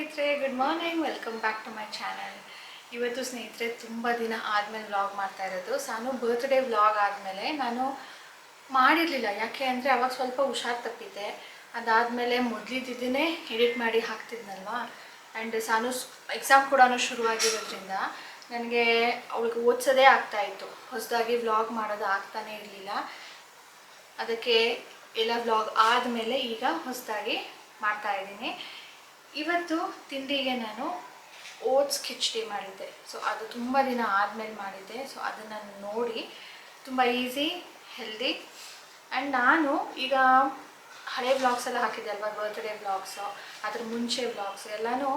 ಸ್ನೇಹಿತರೆ, good morning. Welcome back to my channel. ಇವತ್ತು ಸ್ನೇಹಿತರೆ ತುಂಬ ದಿನ ಆದಮೇಲೆ ವ್ಲಾಗ್ ಮಾಡ್ತಾ ಇರೋದು. ನಾನು ಬರ್ತ್ಡೇ ವ್ಲಾಗ್ ಆದಮೇಲೆ ನಾನು ಮಾಡಿರಲಿಲ್ಲ. ಯಾಕೆ ಅಂದರೆ ಅವಾಗ ಸ್ವಲ್ಪ ಹುಷಾರು ತಪ್ಪಿದ್ದೆ. ಅದಾದಮೇಲೆ ಮೊದಲಿದ್ದೇ ಎಡಿಟ್ ಮಾಡಿ ಹಾಕ್ತಿದ್ನಲ್ವಾ. ಆ್ಯಂಡ್ ನಾನು ಎಕ್ಸಾಮ್ ಕೂಡ ಶುರುವಾಗಿರೋದ್ರಿಂದ ನನಗೆ ಅವಳಿಗೆ ಓದಿಸೋದೇ ಆಗ್ತಾಯಿತ್ತು. ಹೊಸದಾಗಿ ವ್ಲಾಗ್ ಮಾಡೋದು ಆಗ್ತಾನೇ ಇರಲಿಲ್ಲ. ಅದಕ್ಕೆ ಎಲ್ಲ ವ್ಲಾಗ್ ಆದಮೇಲೆ ಈಗ ಹೊಸದಾಗಿ ಮಾಡ್ತಾಯಿದ್ದೀನಿ. ಇವತ್ತು ತಿಂಡಿಗೆ ನಾನು ಓಟ್ಸ್ ಕಿಚಡಿ ಮಾಡಿದ್ದೆ. ಸೊ ಅದು ತುಂಬ ದಿನ ಆದಮೇಲೆ ಮಾಡಿದ್ದೆ. ಸೊ ಅದನ್ನು ನೋಡಿ ತುಂಬ ಈಸಿ, ಹೆಲ್ದಿ. ಆ್ಯಂಡ್ ನಾನು ಈಗ ಹಳೆ ವ್ಲಾಗ್ಸ್ ಎಲ್ಲ ಹಾಕಿದ್ದೆ ಅಲ್ವಾ, ಬರ್ತ್ಡೇ ವ್ಲಾಗ್ಸು, ಅದ್ರ ಮುಂಚೆ ವ್ಲಾಗ್ಸು ಎಲ್ಲನೂ.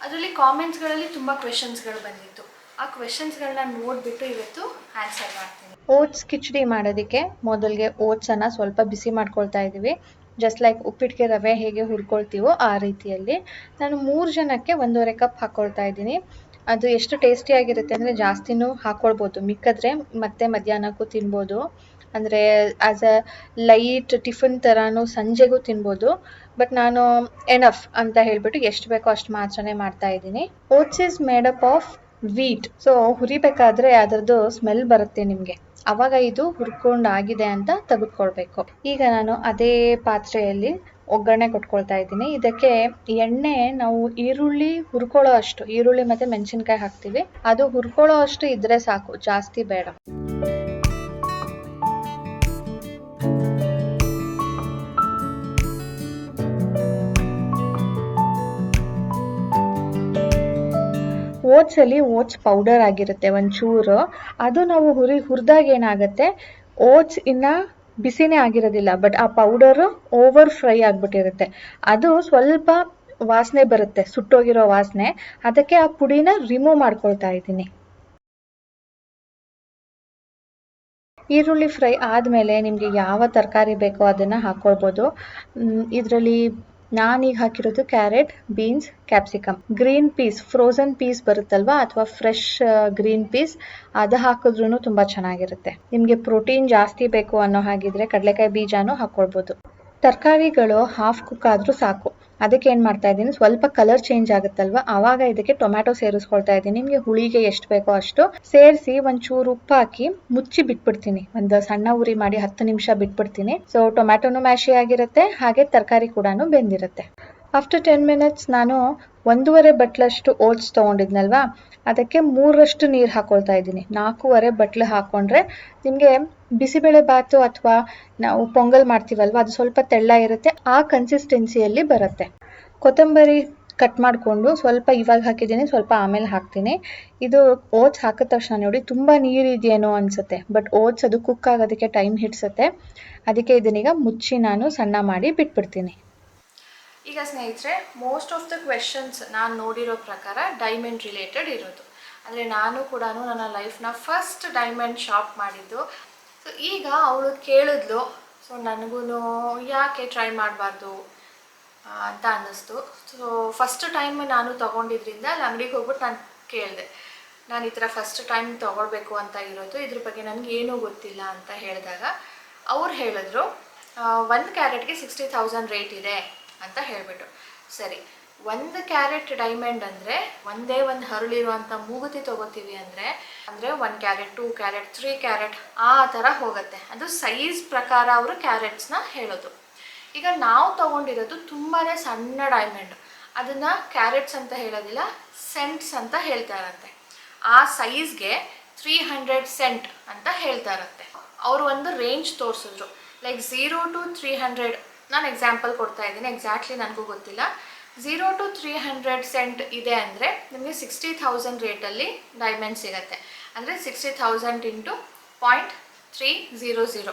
ಅದರಲ್ಲಿ ಕಾಮೆಂಟ್ಸ್ಗಳಲ್ಲಿ ತುಂಬ ಕ್ವೆಶನ್ಸ್ಗಳು ಬಂದಿತ್ತು. ಆ ಕ್ವೆಶನ್ಸ್ಗಳನ್ನ ನೋಡಿಬಿಟ್ಟು ಇವತ್ತು ಆನ್ಸರ್ ಮಾಡ್ತೀನಿ. ಓಟ್ಸ್ ಕಿಚಡಿ ಮಾಡೋದಕ್ಕೆ ಮೊದಲಿಗೆ ಓಟ್ಸನ್ನು ಸ್ವಲ್ಪ ಬಿಸಿ ಮಾಡ್ಕೊಳ್ತಾ ಇದ್ದೀವಿ. ಜಸ್ಟ್ ಲೈಕ್ ಉಪ್ಪಿಟ್ಟಿಗೆ ರವೆ ಹೇಗೆ ಹುರ್ಕೊಳ್ತೀವೋ ಆ ರೀತಿಯಲ್ಲಿ. ನಾನು 3 ಜನಕ್ಕೆ 1.5 ಕಪ್ ಹಾಕ್ಕೊಳ್ತಾ ಇದ್ದೀನಿ. ಅದು ಎಷ್ಟು ಟೇಸ್ಟಿಯಾಗಿರುತ್ತೆ ಅಂದರೆ ಜಾಸ್ತಿನೂ ಹಾಕ್ಕೊಳ್ಬೋದು, ಮಿಕ್ಕಿದ್ರೆ ಮತ್ತೆ ಮಧ್ಯಾಹ್ನಕ್ಕೂ ತಿನ್ಬೋದು. ಅಂದರೆ ಆ್ಯಸ್ ಅ ಲೈಟ್ ಟಿಫನ್ ಥರನೂ ಸಂಜೆಗೂ ತಿನ್ಬೋದು. ಬಟ್ ನಾನು ಎನಫ್ ಅಂತ ಹೇಳಿಬಿಟ್ಟು ಎಷ್ಟು ಬೇಕೋ ಅಷ್ಟು ಮಾತ್ರನೇ ಮಾಡ್ತಾ ಇದ್ದೀನಿ. Oats is made up of wheat. So ಹುರಿಬೇಕಾದ್ರೆ ಅದರದ್ದು ಸ್ಮೆಲ್ ಬರುತ್ತೆ ನಿಮಗೆ, ಆವಾಗ ಇದು ಹುರ್ಕೊಂಡಾಗಿದೆ ಅಂತ ತೆಗೆದುಕೊಳ್ಬೇಕು. ಈಗ ನಾನು ಅದೇ ಪಾತ್ರೆಯಲ್ಲಿ ಒಗ್ಗರಣೆ ಕೊಟ್ಕೊಳ್ತಾ ಇದ್ದೀನಿ. ಇದಕ್ಕೆ ಎಣ್ಣೆ ನಾವು ಈರುಳ್ಳಿ ಹುರ್ಕೊಳ್ಳೋ ಅಷ್ಟು, ಈರುಳ್ಳಿ ಮತ್ತು ಮೆಣಸಿನ್ಕಾಯಿ ಹಾಕ್ತೀವಿ, ಅದು ಹುರ್ಕೊಳ್ಳೋ ಅಷ್ಟು ಇದ್ರೆ ಸಾಕು, ಜಾಸ್ತಿ ಬೇಡ. ಓಟ್ಸಲ್ಲಿ ಓಟ್ಸ್ ಪೌಡರ್ ಆಗಿರುತ್ತೆ ಒಂಚೂರು. ಅದು ನಾವು ಹುರಿದಾಗ ಏನಾಗುತ್ತೆ, ಓಟ್ಸ್ ಇನ್ನು ಬಿಸಿನೇ ಆಗಿರೋದಿಲ್ಲ, ಬಟ್ ಆ ಪೌಡರು ಓವರ್ ಫ್ರೈ ಆಗಿಬಿಟ್ಟಿರುತ್ತೆ. ಅದು ಸ್ವಲ್ಪ ವಾಸನೆ ಬರುತ್ತೆ, ಸುಟ್ಟೋಗಿರೋ ವಾಸನೆ. ಅದಕ್ಕೆ ಆ ಪುಡಿನ ರಿಮೂವ್ ಮಾಡ್ಕೊಳ್ತಾ ಇದ್ದೀನಿ. ಈರುಳ್ಳಿ ಫ್ರೈ ಆದಮೇಲೆ ನಿಮಗೆ ಯಾವ ತರಕಾರಿ ಬೇಕೋ ಅದನ್ನು ಹಾಕ್ಕೊಳ್ಬೋದು. ಇದರಲ್ಲಿ ನಾನೀಗ ಹಾಕಿರೋದು carrot, beans, capsicum, green peas, frozen peas ಬರುತ್ತಲ್ವಾ, ಅಥವಾ ಫ್ರೆಶ್ ಗ್ರೀನ್ ಪೀಸ್, ಅದು ಹಾಕಿದ್ರೂ ತುಂಬ ಚೆನ್ನಾಗಿರುತ್ತೆ. ನಿಮಗೆ ಪ್ರೋಟೀನ್ ಜಾಸ್ತಿ ಬೇಕು ಅನ್ನೋ ಹಾಗಿದ್ರೆ ಕಡಲೆಕಾಯಿ ಬೀಜನೂ ಹಾಕ್ಕೊಳ್ಬೋದು. ತರಕಾರಿಗಳು ಹಾಫ್ ಕುಕ್ ಆದರೂ ಸಾಕು. ಅದಕ್ಕೆ ಏನು ಮಾಡ್ತಾ ಇದ್ದೀನಿ, ಸ್ವಲ್ಪ ಕಲರ್ ಚೇಂಜ್ ಆಗುತ್ತಲ್ವ, ಆವಾಗ ಇದಕ್ಕೆ ಟೊಮ್ಯಾಟೊ ಸೇರಿಸ್ಕೊಳ್ತಾ ಇದ್ದೀನಿ. ನಿಮಗೆ ಹುಳಿಗೆ ಎಷ್ಟು ಬೇಕೋ ಅಷ್ಟು ಸೇರಿಸಿ ಒಂಚೂರು ಉಪ್ಪು ಹಾಕಿ ಮುಚ್ಚಿ ಬಿಟ್ಬಿಡ್ತೀನಿ. ಒಂದು ಸಣ್ಣ ಉರಿ ಮಾಡಿ 10 ನಿಮಿಷ ಬಿಟ್ಬಿಡ್ತೀನಿ. ಸೊ ಟೊಮ್ಯಾಟೊನು ಮ್ಯಾಶಿ ಆಗಿರುತ್ತೆ, ಹಾಗೆ ತರಕಾರಿ ಕೂಡ ಬೆಂದಿರುತ್ತೆ. ಆಫ್ಟರ್ 10 ಮಿನಿಟ್ಸ್ ನಾನು 1.5 ಬಟ್ಲಷ್ಟು ಓಟ್ಸ್ ತೊಗೊಂಡಿದ್ನಲ್ವಾ, ಅದಕ್ಕೆ 3ರಷ್ಟು ನೀರು ಹಾಕ್ಕೊಳ್ತಾ ಇದ್ದೀನಿ. 4.5 ಬಟ್ಲು ಹಾಕ್ಕೊಂಡ್ರೆ ನಿಮಗೆ ಬಿಸಿಬೇಳೆ ಬಾತು ಅಥವಾ ನಾವು ಪೊಂಗಲ್ ಮಾಡ್ತೀವಲ್ವ, ಅದು ಸ್ವಲ್ಪ ತೆಳ್ಳ ಇರುತ್ತೆ, ಆ ಕನ್ಸಿಸ್ಟೆನ್ಸಿಯಲ್ಲಿ ಬರುತ್ತೆ. ಕೊತ್ತಂಬರಿ ಕಟ್ ಮಾಡಿಕೊಂಡು ಸ್ವಲ್ಪ ಇವಾಗ ಹಾಕಿದ್ದೀನಿ, ಸ್ವಲ್ಪ ಆಮೇಲೆ ಹಾಕ್ತೀನಿ. ಇದು ಓಟ್ಸ್ ಹಾಕಿದ ತಕ್ಷಣ ನೋಡಿ ತುಂಬ ನೀರಿದೆಯೇನೋ ಅನಿಸುತ್ತೆ, ಬಟ್ ಓಟ್ಸ್ ಅದು ಕುಕ್ ಆಗೋದಕ್ಕೆ ಟೈಮ್ ಹಿಡಿಸುತ್ತೆ. ಅದಕ್ಕೆ ಇದನ್ನೀಗ ಮುಚ್ಚಿ ನಾನು ಸಣ್ಣ ಮಾಡಿ ಬಿಟ್ಬಿಡ್ತೀನಿ. ಈಗ ಸ್ನೇಹಿತರೆ, ಮೋಸ್ಟ್ ಆಫ್ ದ ಕ್ವೆಶನ್ಸ್ ನಾನು ನೋಡಿರೋ ಪ್ರಕಾರ ಡೈಮಂಡ್ ರಿಲೇಟೆಡ್ ಇರೋದು. ಅಂದರೆ ನಾನು ಕೂಡ ನನ್ನ ಲೈಫ್ನ ಫಸ್ಟ್ ಡೈಮಂಡ್ ಶಾಪ್ ಮಾಡಿದ್ದು. ಸೊ ಈಗ ಅವಳು ಕೇಳಿದ್ಲು, ಸೊ ನನಗೂ ಯಾಕೆ ಟ್ರೈ ಮಾಡಬಾರ್ದು ಅಂತ ಅನ್ನಿಸ್ತು. ಸೊ ಫಸ್ಟ್ ಟೈಮ್ ನಾನು ತೊಗೊಂಡಿದ್ರಿಂದ ಅಲ್ಲಿ ಅಂಗಡಿಗೆ ಹೋಗ್ಬಿಟ್ಟು ನಾನು ಕೇಳಿದೆ, ನಾನು ಈ ಥರ ಫಸ್ಟ್ ಟೈಮ್ ತೊಗೊಳ್ಬೇಕು ಅಂತ ಇರೋದು, ಇದ್ರ ಬಗ್ಗೆ ನನಗೇನೂ ಗೊತ್ತಿಲ್ಲ ಅಂತ ಹೇಳಿದಾಗ ಅವ್ರು ಹೇಳಿದ್ರು 1 ಕ್ಯಾರೆಟ್ಗೆ 60,000 ರೇಟ್ ಇದೆ ಅಂತ ಹೇಳಿಬಿಟ್ಟು. ಸರಿ, 1 ಕ್ಯಾರೆಟ್ ಡೈಮಂಡ್ ಅಂದರೆ ಒಂದೇ ಒಂದು ಹರಳಿರುವಂಥ ಮೂಗುತಿ ತೊಗೋತೀವಿ ಅಂದರೆ 1 ಕ್ಯಾರೆಟ್, 2 ಕ್ಯಾರೆಟ್, 3 ಕ್ಯಾರೆಟ್ ಆ ಥರ ಹೋಗುತ್ತೆ. ಅದು ಸೈಜ್ ಪ್ರಕಾರ ಅವರು ಕ್ಯಾರೆಟ್ಸ್ನ ಹೇಳೋದು. ಈಗ ನಾವು ತೊಗೊಂಡಿರೋದು ತುಂಬಾ ಸಣ್ಣ ಡೈಮಂಡ್. ಅದನ್ನು ಕ್ಯಾರೆಟ್ಸ್ ಅಂತ ಹೇಳೋದಿಲ್ಲ, ಸೆಂಟ್ಸ್ ಅಂತ ಹೇಳ್ತಾರಂತೆ. ಆ ಸೈಜ್ಗೆ 300 ಸೆಂಟ್ ಅಂತ ಹೇಳ್ತಾರಂತೆ. ಅವರು ಒಂದು ರೇಂಜ್ ತೋರಿಸಿದ್ರು, ಲೈಕ್ 0 to 300. ನಾನು ಎಕ್ಸಾಂಪಲ್ ಕೊಡ್ತಾ ಇದ್ದೀನಿ, ಎಕ್ಸಾಕ್ಟ್ಲಿ ನನಗೂ ಗೊತ್ತಿಲ್ಲ. 0 to 300 ಸೆಂಟ್ ಇದೆ ಅಂದರೆ ನಿಮಗೆ 60,000 ರೇಟಲ್ಲಿ ಡೈಮಂಡ್ ಸಿಗುತ್ತೆ. ಅಂದರೆ 60,000 ಇಂಟು 0.300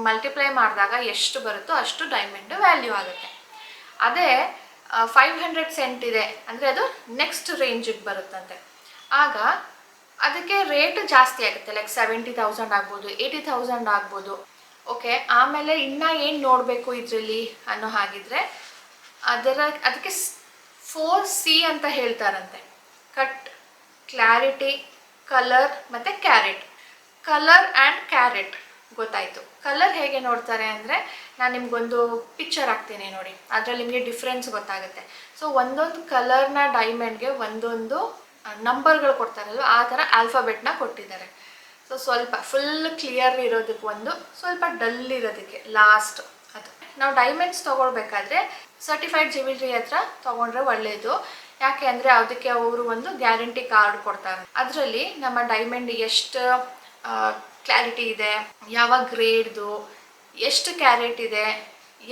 ಮಲ್ಟಿಪ್ಲೈ ಮಾಡಿದಾಗ ಎಷ್ಟು ಬರುತ್ತೋ ಅಷ್ಟು ಡೈಮಂಡ್ ವ್ಯಾಲ್ಯೂ ಆಗುತ್ತೆ. ಅದೇ 500 ಸೆಂಟ್ ಇದೆ ಅಂದರೆ ಅದು ನೆಕ್ಸ್ಟ್ ರೇಂಜಿಗೆ ಬರುತ್ತಂತೆ. ಆಗ ಅದಕ್ಕೆ ರೇಟ್ ಜಾಸ್ತಿ ಆಗುತ್ತೆ, ಲೈಕ್ 70,000 ಆಗ್ಬೋದು, 80,000 ಆಗ್ಬೋದು. ಓಕೆ, ಆಮೇಲೆ ಇನ್ನೂ ಏನು ನೋಡಬೇಕು ಇದರಲ್ಲಿ ಅನ್ನೋ ಹಾಗಿದ್ರೆ ಅದಕ್ಕೆ 4C ಅಂತ ಹೇಳ್ತಾರಂತೆ. ಕಟ್, ಕ್ಲಾರಿಟಿ, ಕಲರ್ ಮತ್ತು ಕ್ಯಾರೆಟ್. ಕಲರ್ ಆ್ಯಂಡ್ ಕ್ಯಾರೆಟ್ ಗೊತ್ತಾಯಿತು. ಕಲರ್ ಹೇಗೆ ನೋಡ್ತಾರೆ ಅಂದರೆ, ನಾನು ನಿಮ್ಗೊಂದು ಪಿಕ್ಚರ್ ಹಾಕ್ತೀನಿ ನೋಡಿ, ಅದರಲ್ಲಿ ನಿಮಗೆ ಡಿಫ್ರೆನ್ಸ್ ಗೊತ್ತಾಗುತ್ತೆ. ಸೊ ಒಂದೊಂದು ಕಲರ್ನ ಡೈಮಂಡ್ಗೆ ಒಂದೊಂದು ನಂಬರ್ಗಳು ಕೊಡ್ತಾರಲ್ವ, ಆ ಥರ ಆಲ್ಫಾಬೆಟ್ನ ಕೊಟ್ಟಿದ್ದಾರೆ. ಸೊ ಸ್ವಲ್ಪ ಫುಲ್ ಕ್ಲಿಯರ್ ಇರೋದಕ್ಕೆ ಒಂದು, ಸ್ವಲ್ಪ ಡಲ್ ಇರೋದಕ್ಕೆ ಲಾಸ್ಟ್. ಅದು ನಾವು ಡೈಮಂಡ್ಸ್ ತೊಗೊಳ್ಬೇಕಾದ್ರೆ ಸರ್ಟಿಫೈಡ್ ಜ್ಯುವೆಲ್ರಿ ಹತ್ರ ತೊಗೊಂಡ್ರೆ ಒಳ್ಳೆಯದು. ಯಾಕೆ ಅಂದರೆ ಅದಕ್ಕೆ ಅವರು ಒಂದು ಗ್ಯಾರಂಟಿ ಕಾರ್ಡ್ ಕೊಡ್ತಾರೆ. ಅದರಲ್ಲಿ ನಮ್ಮ ಡೈಮಂಡ್ ಎಷ್ಟು ಕ್ಲಾರಿಟಿ ಇದೆ, ಯಾವ ಗ್ರೇಡ್ದು, ಎಷ್ಟು ಕ್ಯಾರೆಟ್ ಇದೆ,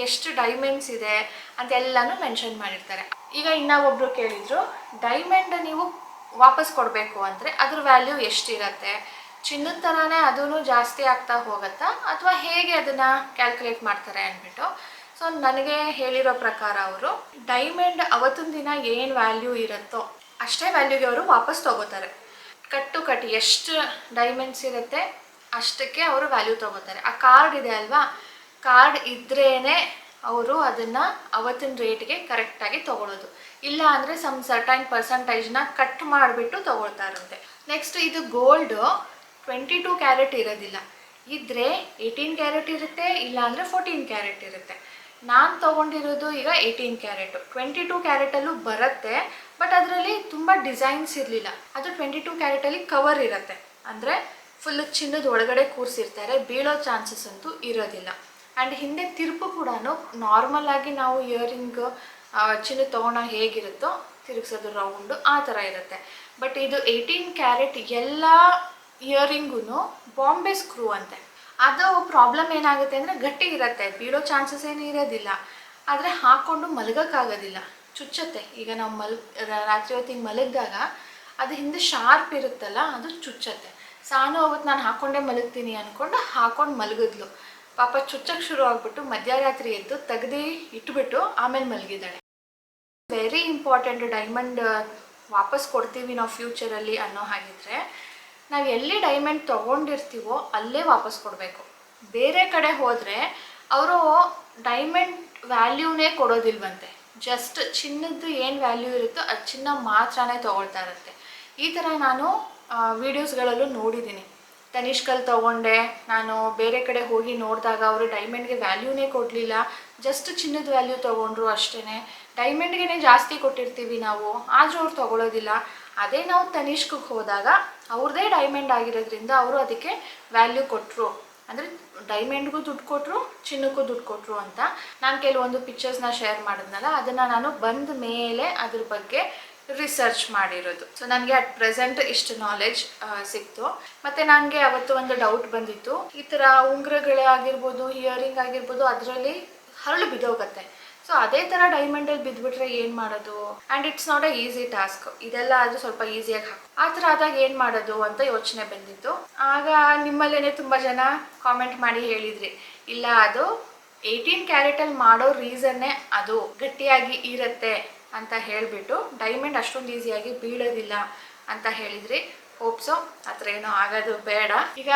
ಎಷ್ಟು ಡೈಮಂಡ್ಸ್ ಇದೆ ಅಂತೆಲ್ಲನೂ ಮೆನ್ಷನ್ ಮಾಡಿರ್ತಾರೆ. ಈಗ ಇನ್ನೊಬ್ಬರು ಕೇಳಿದ್ರು, ಡೈಮಂಡ್ ನೀವು ವಾಪಸ್ ಕೊಡಬೇಕು ಅಂದರೆ ಅದ್ರ ವ್ಯಾಲ್ಯೂ ಎಷ್ಟಿರತ್ತೆ, ಚಿನ್ನದ ಥರನೇ ಅದೂ ಜಾಸ್ತಿ ಆಗ್ತಾ ಹೋಗುತ್ತಾ ಅಥವಾ ಹೇಗೆ ಅದನ್ನು ಕ್ಯಾಲ್ಕುಲೇಟ್ ಮಾಡ್ತಾರೆ ಅಂದ್ಬಿಟ್ಟು. ಸೊ ನನಗೆ ಹೇಳಿರೋ ಪ್ರಕಾರ ಅವರು ಡೈಮಂಡ್ ಅವತ್ತಿನ ದಿನ ಏನು ವ್ಯಾಲ್ಯೂ ಇರುತ್ತೋ ಅಷ್ಟೇ ವ್ಯಾಲ್ಯೂಗೆ ಅವರು ವಾಪಸ್ ತೊಗೋತಾರೆ. ಕಟ್ಟು ಎಷ್ಟು ಡೈಮಂಡ್ಸ್ ಇರುತ್ತೆ ಅಷ್ಟಕ್ಕೆ ಅವರು ವ್ಯಾಲ್ಯೂ ತೊಗೋತಾರೆ. ಆ ಕಾರ್ಡ್ ಇದೆ ಅಲ್ವಾ, ಕಾರ್ಡ್ ಇದ್ರೇ ಅವರು ಅದನ್ನು ಅವತ್ತಿನ ರೇಟ್ಗೆ ಕರೆಕ್ಟಾಗಿ ತೊಗೊಳೋದು. ಇಲ್ಲ ಅಂದರೆ ಸಮ್ ಸರ್ಟೈನ್ ಪರ್ಸಂಟೇಜ್ನ ಕಟ್ ಮಾಡಿಬಿಟ್ಟು ತೊಗೊಳ್ತಾರಂತೆ. ನೆಕ್ಸ್ಟ್ ಇದು ಗೋಲ್ಡು 22 ಕ್ಯಾರೆಟ್ ಇರೋದಿಲ್ಲ, ಇದ್ದರೆ 18 ಕ್ಯಾರೆಟ್ ಇರುತ್ತೆ, ಇಲ್ಲ ಅಂದರೆ 14 ಕ್ಯಾರೆಟ್ ಇರುತ್ತೆ. ನಾನು ತೊಗೊಂಡಿರೋದು ಈಗ 18 ಕ್ಯಾರೆಟು. 22 ಕ್ಯಾರೆಟಲ್ಲೂ ಬರುತ್ತೆ, ಬಟ್ ಅದರಲ್ಲಿ ತುಂಬ ಡಿಸೈನ್ಸ್ ಇರಲಿಲ್ಲ. ಅದು 22 ಕ್ಯಾರೆಟಲ್ಲಿ ಕವರ್ ಇರುತ್ತೆ, ಅಂದರೆ ಫುಲ್ ಚಿನ್ನದ ಒಳಗಡೆ ಕೂರಿಸಿರ್ತಾರೆ, ಬೀಳೋ ಚಾನ್ಸಸ್ ಅಂತೂ ಇರೋದಿಲ್ಲ. ಆ್ಯಂಡ್ ಹಿಂದೆ ತಿರುಪು ಕೂಡ ನಾರ್ಮಲ್ ಆಗಿ ನಾವು ಇಯರಿಂಗ್ ಚಿನ್ನದ ತೊಗೊಂಡ ಹೇಗಿರುತ್ತೋ ತಿರುಗಿಸೋದು ರೌಂಡು ಆ ಥರ ಇರುತ್ತೆ. ಬಟ್ ಇದು 18 ಕ್ಯಾರೆಟ್ ಎಲ್ಲ ಇಯರಿಂಗೂ ಬಾಂಬೆ ಸ್ಕ್ರೂ ಅಂತೆ. ಅದು ಪ್ರಾಬ್ಲಮ್ ಏನಾಗುತ್ತೆ ಅಂದರೆ ಗಟ್ಟಿ ಇರುತ್ತೆ, ಬೀಳೋ ಚಾನ್ಸಸ್ ಏನೂ ಇರೋದಿಲ್ಲ, ಆದರೆ ಹಾಕ್ಕೊಂಡು ಮಲಗೋಕ್ಕಾಗೋದಿಲ್ಲ, ಚುಚ್ಚತ್ತೆ. ಈಗ ನಾವು ರಾತ್ರಿ ಹೊತ್ತಿಗೆ ಮಲಗಿದಾಗ ಅದು ಹಿಂದೆ ಶಾರ್ಪ್ ಇರುತ್ತಲ್ಲ, ಅದು ಚುಚ್ಚತ್ತೆ. ಸಾನು ಅವತ್ತು ನಾನು ಹಾಕ್ಕೊಂಡೇ ಮಲಗ್ತೀನಿ ಅಂದ್ಕೊಂಡು ಹಾಕ್ಕೊಂಡು ಮಲಗಿದ್ಲು. ಪಾಪ ಚುಚ್ಚಕ್ಕೆ ಶುರು ಆಗಿಬಿಟ್ಟು ಮಧ್ಯರಾತ್ರಿ ಎದ್ದು ತೆಗ್ದು ಇಟ್ಬಿಟ್ಟು ಆಮೇಲೆ ಮಲಗಿದ್ದಾಳೆ. ವೆರಿ ಇಂಪಾರ್ಟೆಂಟ್, ಡೈಮಂಡ್ ವಾಪಸ್ ಕೊಡ್ತೀವಿ ನಾವು ಫ್ಯೂಚರಲ್ಲಿ ಅನ್ನೋ ಹಾಗಿದ್ರೆ ನಾವು ಎಲ್ಲಿ ಡೈಮಂಡ್ ತೊಗೊಂಡಿರ್ತೀವೋ ಅಲ್ಲೇ ವಾಪಸ್ ಕೊಡಬೇಕು. ಬೇರೆ ಕಡೆ ಹೋದರೆ ಅವರು ಡೈಮಂಡ್ ವ್ಯಾಲ್ಯೂನೇ ಕೊಡೋದಿಲ್ವಂತೆ, ಜಸ್ಟ್ ಚಿನ್ನದ್ದು ಏನು ವ್ಯಾಲ್ಯೂ ಇರುತ್ತೋ ಅದು ಚಿನ್ನ ಮಾತ್ರನೇ ತೊಗೊಳ್ತಾ ಇರುತ್ತೆ. ಈ ಥರ ನಾನು ವೀಡಿಯೋಸ್ಗಳಲ್ಲೂ ನೋಡಿದ್ದೀನಿ. ತನಿಷ್ಕಲ್ಲಿ ತೊಗೊಂಡೆ, ನಾನು ಬೇರೆ ಕಡೆ ಹೋಗಿ ನೋಡಿದಾಗ ಅವರು ಡೈಮಂಡ್ಗೆ ವ್ಯಾಲ್ಯೂನೇ ಕೊಡಲಿಲ್ಲ, ಜಸ್ಟ್ ಚಿನ್ನದ ವ್ಯಾಲ್ಯೂ ತೊಗೊಂಡ್ರು ಅಷ್ಟೇ. ಡೈಮಂಡ್ಗೆ ಜಾಸ್ತಿ ಕೊಟ್ಟಿರ್ತೀವಿ ನಾವು, ಆದರೂ ಅವ್ರು ತೊಗೊಳೋದಿಲ್ಲ. ಅದೇ ನಾವು ತನಿಷ್ಕಿಗೆ ಹೋದಾಗ ಅವ್ರದ್ದೇ ಡೈಮಂಡ್ ಆಗಿರೋದ್ರಿಂದ ಅವರು ಅದಕ್ಕೆ ವ್ಯಾಲ್ಯೂ ಕೊಟ್ಟರು, ಅಂದರೆ ಡೈಮಂಡ್ಗೂ ದುಡ್ಡು ಕೊಟ್ಟರು, ಚಿನ್ನಕ್ಕೂ ದುಡ್ಡು ಕೊಟ್ಟರು ಅಂತ. ನಾನು ಕೆಲವೊಂದು ಪಿಕ್ಚರ್ಸ್ನ ಶೇರ್ ಮಾಡಿದ್ನಲ್ಲ, ಅದನ್ನು ನಾನು ಬಂದ ಮೇಲೆ ಅದ್ರ ಬಗ್ಗೆ ರಿಸರ್ಚ್ ಮಾಡಿರೋದು. ಸೊ ನನಗೆ ಅಟ್ ಪ್ರೆಸೆಂಟ್ ಇಷ್ಟು ನಾಲೆಡ್ಜ್ ಸಿಕ್ತು. ಮತ್ತು ನನಗೆ ಅವತ್ತು ಒಂದು ಡೌಟ್ ಬಂದಿತ್ತು, ಈ ಥರ ಉಂಗುರಗಳಾಗಿರ್ಬೋದು, ಇಯರಿಂಗ್ ಆಗಿರ್ಬೋದು, ಅದರಲ್ಲಿ ಹರಳು ಬಿದ್ದೋಗುತ್ತೆ. ಸೊ ಅದೇ ಥರ ಡೈಮಂಡಲ್ಲಿ ಬಿದ್ದುಬಿಟ್ರೆ ಏನು ಮಾಡೋದು? And it's not a easy task. ಇದೆಲ್ಲ ಅದು ಸ್ವಲ್ಪ ಈಸಿಯಾಗಿ ಆ ಥರ ಆದಾಗ ಏನು ಮಾಡೋದು ಅಂತ ಯೋಚನೆ ಬಂದಿತ್ತು. ಆಗ ನಿಮ್ಮಲ್ಲೇ ತುಂಬ ಜನ ಕಾಮೆಂಟ್ ಮಾಡಿ ಹೇಳಿದ್ರಿ, ಇಲ್ಲ ಅದು 18 ಕ್ಯಾರೆಟಲ್ಲಿ ಮಾಡೋ ರೀಸನ್ನೇ ಅದು ಗಟ್ಟಿಯಾಗಿ ಇರುತ್ತೆ ಅಂತ ಹೇಳಿಬಿಟ್ಟು ಡೈಮಂಡ್ ಅಷ್ಟೊಂದು ಈಸಿಯಾಗಿ ಬೀಳೋದಿಲ್ಲ ಅಂತ ಹೇಳಿದ್ರಿ. ಹೋಪ್ಸೋ ಆ ಥರ ಏನೋ ಆಗೋದು ಬೇಡ. ಈಗ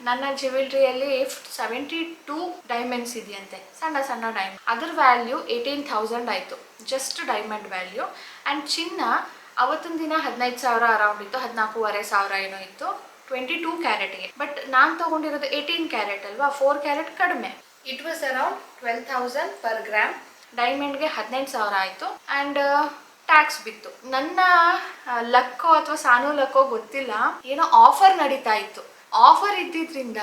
ನನ್ನ ಜ್ಯುವೆಲ್ರಿಯಲ್ಲಿ 72 ಡೈಮಂಡ್ಸ್ ಇದೆಯಂತೆ, ಸಣ್ಣ ಸಣ್ಣ ಡೈಮಂಡ್. ಅದ್ರ ವ್ಯಾಲ್ಯೂ 18,000 ಆಯಿತು, ಜಸ್ಟ್ ಡೈಮಂಡ್ ವ್ಯಾಲ್ಯೂ. ಆ್ಯಂಡ್ ಚಿನ್ನ ಅವತ್ತಿನ ದಿನ 15,000 ಅರೌಂಡ್ ಇತ್ತು, 14,500 ಏನೋ ಇತ್ತು 22 ಕ್ಯಾರೆಟ್ಗೆ. ಬಟ್ ನಾನು ತೊಗೊಂಡಿರೋದು 18 ಕ್ಯಾರೆಟ್ ಅಲ್ವಾ, 4 ಕ್ಯಾರೆಟ್ ಕಡಿಮೆ. It was around 12,000 per gram. ಡೈಮಂಡ್ಗೆ 15,000 ಆಯಿತು. ಆ್ಯಂಡ್ ಟ್ಯಾಕ್ಸ್ ಬಿತ್ತು. ನನ್ನ ಲಕ್ಕೋ ಅಥವಾ ಸಾನು ಲಕ್ಕೋ ಗೊತ್ತಿಲ್ಲ, ಏನೋ ಆಫರ್ ನಡೀತಾ ಇತ್ತು. ಆಫರ್ ಇದ್ದಿದ್ರಿಂದ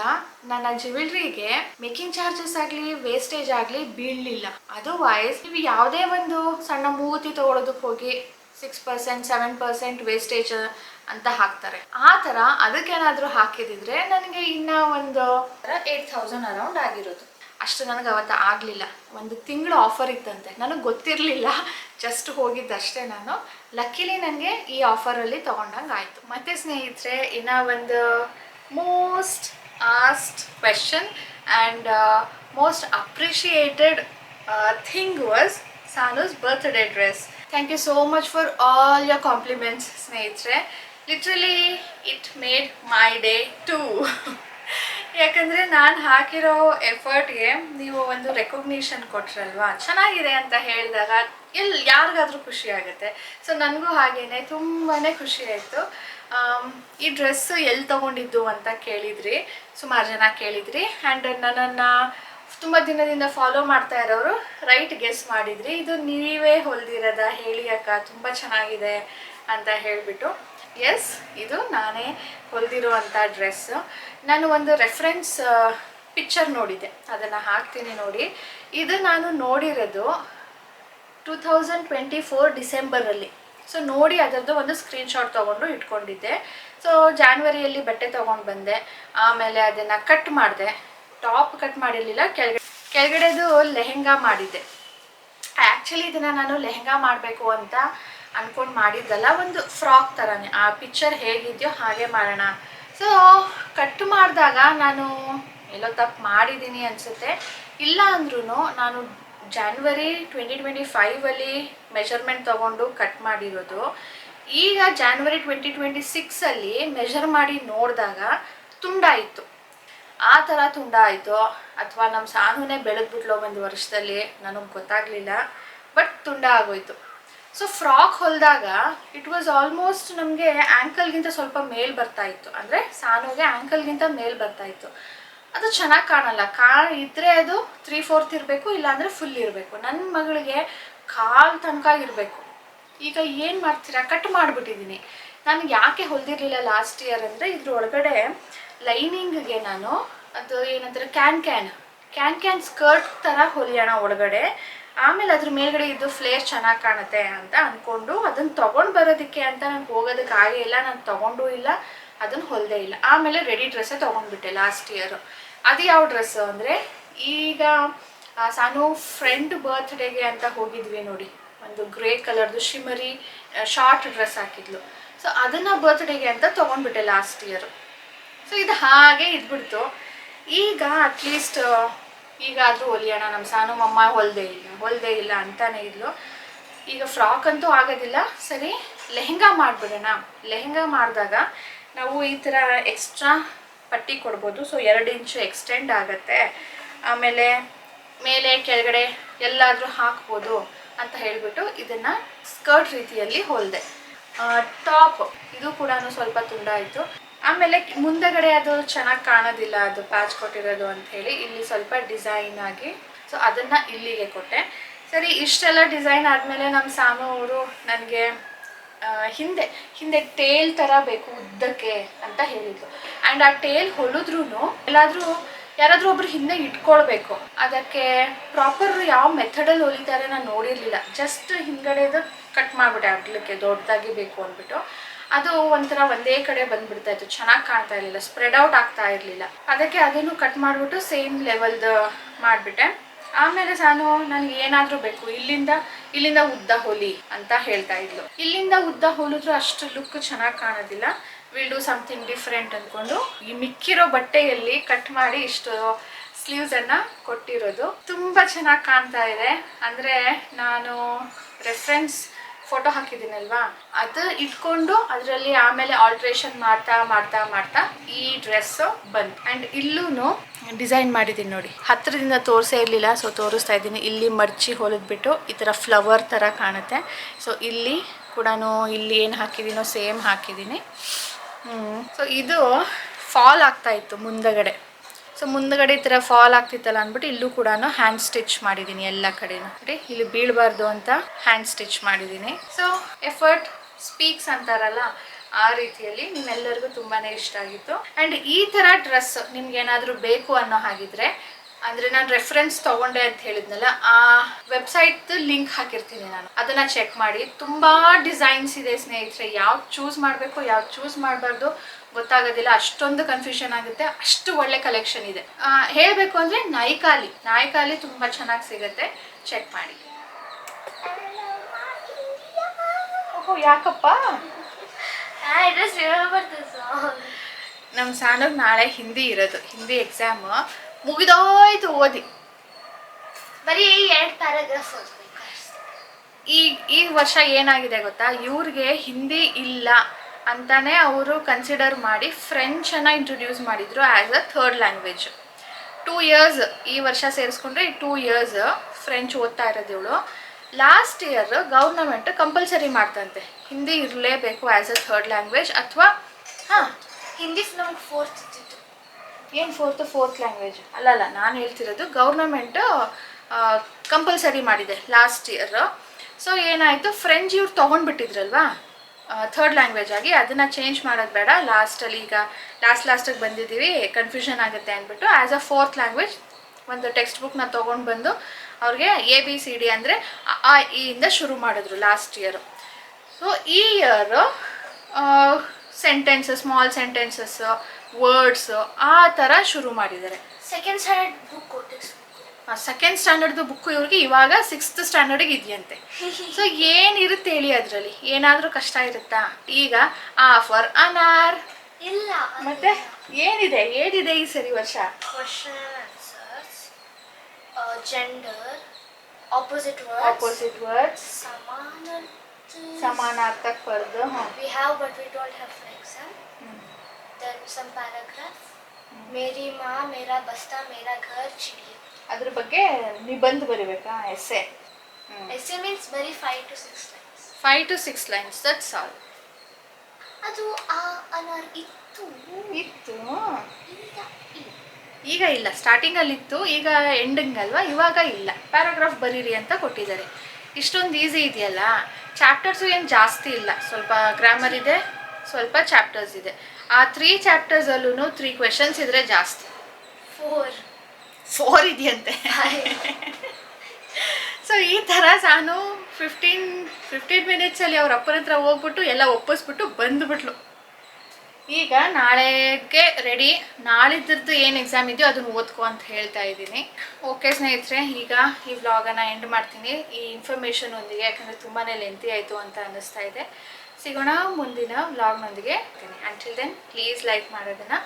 ನನ್ನ ಜ್ಯುವೆಲ್ರಿಗೆ ಮೇಕಿಂಗ್ ಚಾರ್ಜಸ್ ಆಗಲಿ ವೇಸ್ಟೇಜ್ ಆಗಲಿ ಬೀಳಲಿಲ್ಲ. ಅದರ್ವೈಸ್ ನೀವು ಯಾವುದೇ ಒಂದು ಸಣ್ಣ ಮೂಗುತಿ ತೊಗೊಳೋದಕ್ಕೆ ಹೋಗಿ 6%, 7% ವೇಸ್ಟೇಜ್ ಅಂತ ಹಾಕ್ತಾರೆ. ಆ ಥರ ಅದಕ್ಕೇನಾದರೂ ಹಾಕಿದಿದ್ರೆ ನನಗೆ ಇನ್ನೂ ಒಂದು 8,000 ಅರೌಂಡ್ ಆಗಿರೋದು. ಅಷ್ಟು ನನಗೆ ಅವತ್ತು ಆಗಲಿಲ್ಲ. ಒಂದು ತಿಂಗಳು ಆಫರ್ ಇತ್ತಂತೆ, ನನಗೆ ಗೊತ್ತಿರಲಿಲ್ಲ, ಜಸ್ಟ್ ಹೋಗಿದ್ದಷ್ಟೇ ನಾನು. ಲಕ್ಕಿಲಿ ನನಗೆ ಈ ಆಫರಲ್ಲಿ ತೊಗೊಂಡಂಗೆ ಆಯಿತು. ಮತ್ತು ಸ್ನೇಹಿತರೆ, ಇನ್ನೂ ಒಂದು most asked question and most appreciated thing was Sanu's birthday dress. Thank you so much for all your compliments ಸ್ನೇಹಿತರೆ. Literally it made my day too. ಯಾಕಂದರೆ ನಾನು ಹಾಕಿರೋ ಎಫರ್ಟ್ಗೆ ನೀವು ಒಂದು ರೆಕಗ್ನಿಷನ್ ಕೊಟ್ರಲ್ವಾ, ಚೆನ್ನಾಗಿದೆ ಅಂತ ಹೇಳಿದಾಗ ಯಾರಿಗಾದ್ರೂ ಖುಷಿ ಆಗುತ್ತೆ. ಸೊ ನನಗೂ ಹಾಗೇನೆ ತುಂಬಾ ಖುಷಿ ಆಯಿತು. ಈ ಡ್ರೆಸ್ಸು ಎಲ್ಲಿ ತೊಗೊಂಡಿದ್ದು ಅಂತ ಕೇಳಿದ್ರಿ, ಸುಮಾರು ಜನ ಕೇಳಿದ್ರಿ. ಆ್ಯಂಡ್ ನನ್ನನ್ನು ತುಂಬ ದಿನದಿಂದ ಫಾಲೋ ಮಾಡ್ತಾ ಇರೋರು ರೈಟ್ ಗೆಸ್ ಮಾಡಿದ್ರಿ. ಇದು ನೀವೇ ಹೊಲ್ದಿರೋದ ಹೇಳಿ ಅಕ್ಕ, ತುಂಬ ಚೆನ್ನಾಗಿದೆ ಅಂತ ಹೇಳಿಬಿಟ್ಟು. ಎಸ್, ಇದು ನಾನೇ ಹೊಲ್ದಿರುವಂಥ ಡ್ರೆಸ್ಸು. ನಾನು ಒಂದು ರೆಫರೆನ್ಸ್ ಪಿಕ್ಚರ್ ನೋಡಿದ್ದೆ, ಅದನ್ನು ಹಾಕ್ತೀನಿ ನೋಡಿ. ಇದು ನಾನು ನೋಡಿರೋದು 2024 ಡಿಸೆಂಬರಲ್ಲಿ. ಸೊ ನೋಡಿ ಅದರದ್ದು ಒಂದು ಸ್ಕ್ರೀನ್ಶಾಟ್ ತೊಗೊಂಡು ಇಟ್ಕೊಂಡಿದ್ದೆ. ಸೊ ಜಾನ್ವರಿಯಲ್ಲಿ ಬಟ್ಟೆ ತೊಗೊಂಡು ಬಂದೆ, ಆಮೇಲೆ ಅದನ್ನು ಕಟ್ ಮಾಡಿದೆ. ಟಾಪ್ ಕಟ್ ಮಾಡಿರಲಿಲ್ಲ, ಕೆಳಗಡೆದು ಲೆಹೆಂಗಾ ಮಾಡಿದ್ದೆ. ಆ್ಯಕ್ಚುಲಿ ಇದನ್ನು ನಾನು ಲೆಹೆಂಗಾ ಮಾಡಬೇಕು ಅಂತ ಅಂದ್ಕೊಂಡು ಮಾಡಿದ್ದಲ್ಲ, ಒಂದು ಫ್ರಾಕ್ ಥರನೇ. ಆ ಪಿಕ್ಚರ್ ಹೇಗಿದೆಯೋ ಹಾಗೆ ಮಾಡೋಣ. ಸೊ ಕಟ್ ಮಾಡಿದಾಗ ನಾನು ಎಲ್ಲೋ ತಪ್ಪು ಮಾಡಿದ್ದೀನಿ ಅನಿಸುತ್ತೆ. ಇಲ್ಲ ಅಂದ್ರೂ ನಾನು ಜಾನ್ವರಿ 2025 ಮೆಷರ್ಮೆಂಟ್ ತೊಗೊಂಡು ಕಟ್ ಮಾಡಿರೋದು. ಈಗ ಜಾನ್ವರಿ 2026 ಮೆಷರ್ ಮಾಡಿ ನೋಡಿದಾಗ ತುಂಡ ಇತ್ತು. ಆ ಥರ ತುಂಡ ಆಯಿತು, ಅಥವಾ ನಮ್ಮ ಸಾನುನೇ ಬೆಳೆದ್ಬಿಟ್ಲೋ ಒಂದು ವರ್ಷದಲ್ಲಿ, ನನಗೆ ಗೊತ್ತಾಗಲಿಲ್ಲ. ಬಟ್ ತುಂಡ ಆಗೋಯ್ತು. ಸೊ ಫ್ರಾಕ್ ಹೊಲಿದಾಗ ಇಟ್ ವಾಸ್ ಆಲ್ಮೋಸ್ಟ್ ನಮಗೆ ಆ್ಯಂಕಲ್ಗಿಂತ ಸ್ವಲ್ಪ ಮೇಲ್ ಬರ್ತಾಯಿತ್ತು, ಅಂದರೆ ಸಾನುಗೆ ಆ್ಯಂಕಲ್ಗಿಂತ ಮೇಲ್ ಬರ್ತಾಯಿತ್ತು. ಅದು ಚೆನ್ನಾಗಿ ಕಾಣಲ್ಲ. ಇದ್ದರೆ ಅದು 3/4 ಇರಬೇಕು, ಇಲ್ಲಾಂದರೆ ಫುಲ್ ಇರಬೇಕು. ನನ್ನ ಮಗಳಿಗೆ ಕಾಲು ತನಕ ಇರಬೇಕು. ಈಗ ಏನು ಮಾಡ್ತೀರಾ, ಕಟ್ ಮಾಡಿಬಿಟ್ಟಿದ್ದೀನಿ. ನಾನು ಯಾಕೆ ಹೊಲಿದಿರಲಿಲ್ಲ ಲಾಸ್ಟ್ ಇಯರ್ ಅಂದರೆ, ಇದ್ರ ಒಳಗಡೆ ಲೈನಿಂಗ್ಗೆ ನಾನು ಅದು ಏನಂತಾರೆ ಕ್ಯಾನ್ ಸ್ಕರ್ಟ್ ಥರ ಹೊಲಿಯೋಣ ಒಳಗಡೆ, ಆಮೇಲೆ ಅದ್ರ ಮೇಲ್ಗಡೆ ಇದು ಫ್ಲೇರ್ ಚೆನ್ನಾಗಿ ಕಾಣುತ್ತೆ ಅಂತ ಅಂದ್ಕೊಂಡು ಅದನ್ನು ತೊಗೊಂಡು ಬರೋದಕ್ಕೆ ಅಂತ ನಾನು ಹೋಗೋದಕ್ಕೆ ಆಗೇ ಇಲ್ಲ. ನಾನು ತೊಗೊಂಡೂ ಇಲ್ಲ, ಅದನ್ನು ಹೊಲಿದೇ ಇಲ್ಲ. ಆಮೇಲೆ ರೆಡಿ ಡ್ರೆಸ್ಸೇ ತೊಗೊಂಡ್ಬಿಟ್ಟೆ ಲಾಸ್ಟ್ ಇಯರು. ಅದು ಯಾವ ಡ್ರೆಸ್ಸು ಅಂದರೆ, ಈಗ ಸಾನು ಫ್ರೆಂಡ್ ಬರ್ತ್ಡೇಗೆ ಅಂತ ಹೋಗಿದ್ವಿ ನೋಡಿ, ಒಂದು ಗ್ರೇ ಕಲರ್ದು ಶಿಮರಿ ಶಾರ್ಟ್ ಡ್ರೆಸ್ ಹಾಕಿದ್ಲು. ಸೊ ಅದನ್ನು ಬರ್ತ್ಡೇಗೆ ಅಂತ ತೊಗೊಂಡ್ಬಿಟ್ಟೆ ಲಾಸ್ಟ್ ಇಯರು. ಸೊ ಇದು ಹಾಗೆ ಇದ್ಬಿಡ್ತು. ಈಗ ಅಟ್ಲೀಸ್ಟ್ ಈಗಾದರೂ ಹೊಲಿಯೋಣ, ನಮ್ಮ ಸಾನು ಮಮ್ಮ ಹೊಲಿದೇ ಇಲ್ಲ ಅಂತಾನೆ ಇದ್ಲು. ಈಗ ಫ್ರಾಕ್ ಅಂತೂ ಆಗೋದಿಲ್ಲ, ಸರಿ ಲೆಹೆಂಗಾ ಮಾಡಿಬಿಡೋಣ. ಲೆಹೆಂಗಾ ಮಾಡಿದಾಗ ನಾವು ಈ ಥರ ಎಕ್ಸ್ಟ್ರಾ ಪಟ್ಟಿ ಕೊಡ್ಬೋದು. ಸೊ 2 ಇಂಚು ಎಕ್ಸ್ಟೆಂಡ್ ಆಗುತ್ತೆ, ಆಮೇಲೆ ಮೇಲೆ ಕೆಳಗಡೆ ಎಲ್ಲಾದರೂ ಹಾಕ್ಬೋದು ಅಂತ ಹೇಳಿಬಿಟ್ಟು ಇದನ್ನು ಸ್ಕರ್ಟ್ ರೀತಿಯಲ್ಲಿ ಹೊಲಿದೆ. ಟಾಪ್ ಇದು ಕೂಡ ಸ್ವಲ್ಪ ತುಂಡ ಆಯಿತು. ಆಮೇಲೆ ಮುಂದಗಡೆ ಅದು ಚೆನ್ನಾಗಿ ಕಾಣೋದಿಲ್ಲ, ಅದು ಪ್ಯಾಚ್ ಕೊಟ್ಟಿರೋದು ಅಂಥೇಳಿ ಇಲ್ಲಿ ಸ್ವಲ್ಪ ಡಿಸೈನ್ ಆಗಿ, ಸೊ ಅದನ್ನು ಇಲ್ಲಿಗೆ ಕೊಟ್ಟೆ. ಸರಿ, ಇಷ್ಟೆಲ್ಲ ಡಿಸೈನ್ ಆದಮೇಲೆ ನಮ್ಮ ಸಾನು ಅವರು ನನಗೆ ಹಿಂದೆ ಟೇಲ್ ಥರ ಬೇಕು ಉದ್ದಕ್ಕೆ ಅಂತ ಹೇಳಿದ್ರು. ಆ್ಯಂಡ್ ಆ ಟೇಲ್ ಹೊಲಿದ್ರೂ ಯಾರಾದರೂ ಒಬ್ರು ಹಿಂದೆ ಇಟ್ಕೊಳ್ಬೇಕು. ಅದಕ್ಕೆ ಪ್ರಾಪರ್ ಯಾವ ಮೆಥಡಲ್ಲಿ ಹೊಲಿತಾರೆ ನಾನು ನೋಡಿರಲಿಲ್ಲ. ಜಸ್ಟ್ ಹಿಂದ್ಗಡೆದು ಕಟ್ ಮಾಡಿಬಿಟ್ಟೆ ಅಗ್ಲಕ್ಕೆ, ದೊಡ್ಡದಾಗಿ ಬೇಕು ಅಂದ್ಬಿಟ್ಟು. ಅದು ಒಂಥರ ಒಂದೇ ಕಡೆ ಬಂದುಬಿಡ್ತಾಯಿತ್ತು, ಚೆನ್ನಾಗಿ ಕಾಣ್ತಾ ಇರಲಿಲ್ಲ, ಸ್ಪ್ರೆಡ್ ಔಟ್ ಆಗ್ತಾ ಇರಲಿಲ್ಲ. ಅದಕ್ಕೆ ಅದನ್ನು ಕಟ್ ಮಾಡಿಬಿಟ್ಟು ಸೇಮ್ ಲೆವೆಲ್ದು ಮಾಡಿಬಿಟ್ಟೆ. ಆಮೇಲೆ ಸಾನು ನನಗೆ ಏನಾದರೂ ಬೇಕು, ಇಲ್ಲಿಂದ ಉದ್ದ ಹೊಲಿ ಅಂತ ಹೇಳ್ತಾ ಇದ್ಲು. ಇಲ್ಲಿಂದ ಉದ್ದ ಹೊಲಿದ್ರೂ ಅಷ್ಟು ಲುಕ್ ಚೆನ್ನಾಗಿ ಕಾಣೋದಿಲ್ಲ, ವಿಲ್ ಡೂ ಸಮಥಿಂಗ್ ಡಿಫ್ರೆಂಟ್ ಅಂದ್ಕೊಂಡು ಈ ಮಿಕ್ಕಿರೋ ಬಟ್ಟೆಯಲ್ಲಿ ಕಟ್ ಮಾಡಿ ಇಷ್ಟು ಸ್ಲೀವ್ಸನ್ನು ಕೊಟ್ಟಿರೋದು. ತುಂಬ ಚೆನ್ನಾಗಿ ಕಾಣ್ತಾ ಇದೆ. ಅಂದರೆ ನಾನು ರೆಫರೆನ್ಸ್ ಫೋಟೋ ಹಾಕಿದ್ದೀನಲ್ವಾ, ಅದು ಇಟ್ಕೊಂಡು ಅದರಲ್ಲಿ ಆಮೇಲೆ ಆಲ್ಟ್ರೇಷನ್ ಮಾಡ್ತಾ ಈ ಡ್ರೆಸ್ಸು ಬಂತು. ಆ್ಯಂಡ್ ಇಲ್ಲೂ ಡಿಸೈನ್ ಮಾಡಿದ್ದೀನಿ ನೋಡಿ, ಹತ್ತಿರದಿಂದ ತೋರಿಸೇ ಇರಲಿಲ್ಲ, ಸೊ ತೋರಿಸ್ತಾ ಇದ್ದೀನಿ. ಇಲ್ಲಿ ಮಡ್ಚಿ ಹೊಲಿದ್ಬಿಟ್ಟು ಈ ಥರ ಫ್ಲವರ್ ಥರ ಕಾಣುತ್ತೆ. ಸೊ ಇಲ್ಲಿ ಕೂಡ ಇಲ್ಲಿ ಏನು ಹಾಕಿದ್ದೀನೋ ಸೇಮ್ ಹಾಕಿದ್ದೀನಿ. ಸೊ ಇದು ಫಾಲ್ ಆಗ್ತಾಯಿತ್ತು ಮುಂದಗಡೆ. ಸೊ ಮುಂದಗಡೆ ಈ ಥರ ಫಾಲ್ ಆಗ್ತಿತ್ತಲ್ಲ ಅಂದ್ಬಿಟ್ಟು ಇಲ್ಲೂ ಕೂಡ ಹ್ಯಾಂಡ್ ಸ್ಟಿಚ್ ಮಾಡಿದ್ದೀನಿ ಎಲ್ಲ ಕಡೆನೂ. ಇಲ್ಲಿ ಬೀಳಬಾರ್ದು ಅಂತ ಹ್ಯಾಂಡ್ ಸ್ಟಿಚ್ ಮಾಡಿದ್ದೀನಿ. ಸೊ ಎಫರ್ಟ್ ಸ್ಪೀಕ್ಸ್ ಅಂತಾರಲ್ಲ, ಆ ರೀತಿಯಲ್ಲಿ ನಿಮ್ಮೆಲ್ಲರಿಗೂ ತುಂಬಾ ಇಷ್ಟ ಆಗಿತ್ತು. ಆ್ಯಂಡ್ ಈ ಥರ ಡ್ರೆಸ್ ನಿಮ್ಗೇನಾದರೂ ಬೇಕು ಅನ್ನೋ ಹಾಗಿದ್ರೆ, ಅಂದರೆ ನಾನು ರೆಫರೆನ್ಸ್ ತೊಗೊಂಡೆ ಅಂತ ಹೇಳಿದ್ನಲ್ಲ, ಆ ವೆಬ್ಸೈಟ್ ಲಿಂಕ್ ಹಾಕಿರ್ತೀನಿ ನಾನು, ಅದನ್ನು ಚೆಕ್ ಮಾಡಿ. ತುಂಬ ಡಿಸೈನ್ಸ್ ಇದೆ ಸ್ನೇಹಿತರೆ, ಯಾವ್ದು ಚೂಸ್ ಮಾಡಬೇಕು ಯಾವ್ದು ಚೂಸ್ ಮಾಡಬಾರ್ದು ಗೊತ್ತಾಗೋದಿಲ್ಲ, ಅಷ್ಟೊಂದು ಕನ್ಫ್ಯೂಷನ್ ಆಗುತ್ತೆ. ಅಷ್ಟು ಒಳ್ಳೆ ಕಲೆಕ್ಷನ್ ಇದೆ. ಹೇಳಬೇಕು ಅಂದರೆ ನಾಯ್ಕಾಲಿ ತುಂಬ ಚೆನ್ನಾಗಿ ಸಿಗುತ್ತೆ, ಚೆಕ್ ಮಾಡಿ. ಓಹೋ, ಯಾಕಪ್ಪ? ನಮ್ಮ ಸಾನಿಗೆ ನಾಳೆ ಹಿಂದಿ ಇರೋದು, ಹಿಂದಿ ಎಕ್ಸಾಮ್ ಮುಗಿದೋಯ್ತು ಓದಿ. ಬರೀ 2 ಪ್ಯಾರಾಗ್ರಾಫ್ ಓದಬೇಕು. ಈ ವರ್ಷ ಏನಾಗಿದೆ ಗೊತ್ತಾ, ಇವ್ರಿಗೆ ಹಿಂದಿ ಇಲ್ಲ ಅಂತಾನೆ ಅವರು ಕನ್ಸಿಡರ್ ಮಾಡಿ ಫ್ರೆಂಚನ್ನು ಇಂಟ್ರೊಡ್ಯೂಸ್ ಮಾಡಿದ್ರು as a 3rd language. 2 years ಈ ವರ್ಷ ಸೇರಿಸ್ಕೊಂಡ್ರೆ 2 years ಫ್ರೆಂಚ್ ಓದ್ತಾ ಇರೋದು ಇವಳು. ಲಾಸ್ಟ್ ಇಯರ್ ಗೌರ್ನಮೆಂಟ್ ಕಂಪಲ್ಸರಿ ಮಾಡ್ತಂತೆ ಹಿಂದಿ ಇರಲೇಬೇಕು ಆ್ಯಸ್ ಅ ಥರ್ಡ್ ಲ್ಯಾಂಗ್ವೇಜ್ ಅಥವಾ ಹಾಂ ಹಿಂದಿ ನಮ್ಗೆ ಫೋರ್ತ್ ಇದ್ದಿತ್ತು. ಏನು ಫೋರ್ತ್ ಲ್ಯಾಂಗ್ವೇಜ್ ಅಲ್ಲಲ್ಲ, ನಾನು ಹೇಳ್ತಿರೋದು ಗೌರ್ನಮೆಂಟ್ ಕಂಪಲ್ಸರಿ ಮಾಡಿದೆ ಲಾಸ್ಟ್ ಇಯರ್. ಸೊ ಏನಾಯಿತು, ಫ್ರೆಂಚ್ ಇವ್ರು ತೊಗೊಂಡ್ಬಿಟ್ಟಿದ್ರಲ್ವಾ ಥರ್ಡ್ ಲ್ಯಾಂಗ್ವೇಜ್ ಆಗಿ, ಅದನ್ನು ಚೇಂಜ್ ಮಾಡೋದು ಬೇಡ, ಲಾಸ್ಟಲ್ಲಿ ಈಗ ಲಾಸ್ಟಿಗೆ ಬಂದಿದ್ದೀವಿ ಕನ್ಫ್ಯೂಷನ್ ಆಗುತ್ತೆ ಅಂದ್ಬಿಟ್ಟು ಆ್ಯಸ್ ಅ ಫೋರ್ತ್ ಲ್ಯಾಂಗ್ವೇಜ್ ಒಂದು ಟೆಕ್ಸ್ಟ್ ಬುಕ್ನ ತೊಗೊಂಡು ಬಂದು ಅವ್ರಿಗೆ ABCD ಅಂದರೆ ಆ ಇಂದ ಶುರು ಮಾಡಿದ್ರು ಲಾಸ್ಟ್ ಇಯರು. ಸೊ ಈ year sentences, small sentences, words ಆ ಥರ ಶುರು ಮಾಡಿದ್ದಾರೆ. ಸೆಕೆಂಡ್ ಸ್ಟ್ಯಾಂಡರ್ಡ್ ಬುಕ್ ಕೊಟ್ಟಿದ್ದು. ಸೆಕೆಂಡ್ ಸ್ಟ್ಯಾಂಡರ್ಡ್ದು ಬುಕ್ಕು ಇವ್ರಿಗೆ ಇವಾಗ 6th ಸ್ಟ್ಯಾಂಡರ್ಡಿಗೆ ಇದೆಯಂತೆ. ಸೊ ಏನಿರುತ್ತೆ ಹೇಳಿ ಅದರಲ್ಲಿ, ಏನಾದರೂ ಕಷ್ಟ ಇರುತ್ತಾ? ಈಗ ಫಾರ್ ಅನಾರ್ ಇಲ್ಲ, ಮತ್ತೆ ಏನಿದೆ ಈ ಸರಿ ವರ್ಷ? Question answers, gender, opposite words, ಸಮಾನಾರ್ಥಕ ಪದ. we have but we don't have for exam. Then some paragraph. मेरी माँ मेरा बस्ता मेरा घर चिड़िया. ಅದ್ರ ಬಗ್ಗೆ ನಿಬಂಧ ಬರೀಬೇಕಾ? Essay. Essay means very 5 to 6 lines. 5 to 6 lines, that's all. ಅದು ಅನಾರ್ ಇತ್ತು. ಈಗ ಇಲ್ಲ, ಸ್ಟಾರ್ಟಿಂಗಲ್ಲಿ ಇತ್ತು, ಈಗ ಎಂಡಿಂಗ್ ಅಲ್ವಾ, ಇವಾಗ ಇಲ್ಲ. ಪ್ಯಾರಾಗ್ರಾಫ್ ಬರೀರಿ ಅಂತ ಕೊಟ್ಟಿದ್ದಾರೆ. ಇಷ್ಟೊಂದು ಈಸಿ ಇದೆಯಲ್ಲ. ಚಾಪ್ಟರ್ಸು ಏನು ಜಾಸ್ತಿ ಇಲ್ಲ, ಸ್ವಲ್ಪ ಗ್ರಾಮರ್ ಇದೆ, ಸ್ವಲ್ಪ ಚಾಪ್ಟರ್ಸ್ ಇದೆ. ಆ 3 ಚಾಪ್ಟರ್ಸಲ್ಲೂ 3 ಕ್ವೆಶನ್ಸ್ ಇದ್ರೆ ಜಾಸ್ತಿ. 4 ಇದೆಯಂತೆ. ಸೊ ಈ ಥರ ನಾನು 15 ಮಿನಿಟ್ಸಲ್ಲಿ ಅವ್ರ ಅಪ್ಪನ ಹತ್ರ ಹೋಗ್ಬಿಟ್ಟು ಎಲ್ಲ ಒಪ್ಪಿಸ್ಬಿಟ್ಟು ಬಂದುಬಿಟ್ಲು. ಈಗ ನಾಳೆಗೆ ರೆಡಿ, ನಾಳಿದ್ದು ಏನು ಎಕ್ಸಾಮ್ ಇದೆಯೋ ಅದನ್ನು ಓದ್ಕೊ ಅಂತ ಹೇಳ್ತಾ ಇದ್ದೀನಿ. ಓಕೆ ಸ್ನೇಹಿತರೆ, ಈಗ ಈ ವ್ಲಾಗನ್ನು ಎಂಡ್ ಮಾಡ್ತೀನಿ ಈ ಇನ್ಫಾರ್ಮೇಷನ್ ಒಂದಿಗೆ, ಯಾಕಂದರೆ ತುಂಬಾ ಲೆಂತಿ ಆಯಿತು ಅಂತ ಅನ್ನಿಸ್ತಾ ಇದೆ. ಸಿಗೋಣ ಮುಂದಿನ ವ್ಲಾಗ್ನೊಂದಿಗೆ. ಅಂಟಿಲ್ ದೆನ್ ಪ್ಲೀಸ್ ಲೈಕ್ ಮಾಡೋದನ್ನು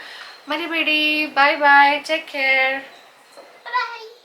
ಮರಿಬೇಡಿ. Bye take care. Bye.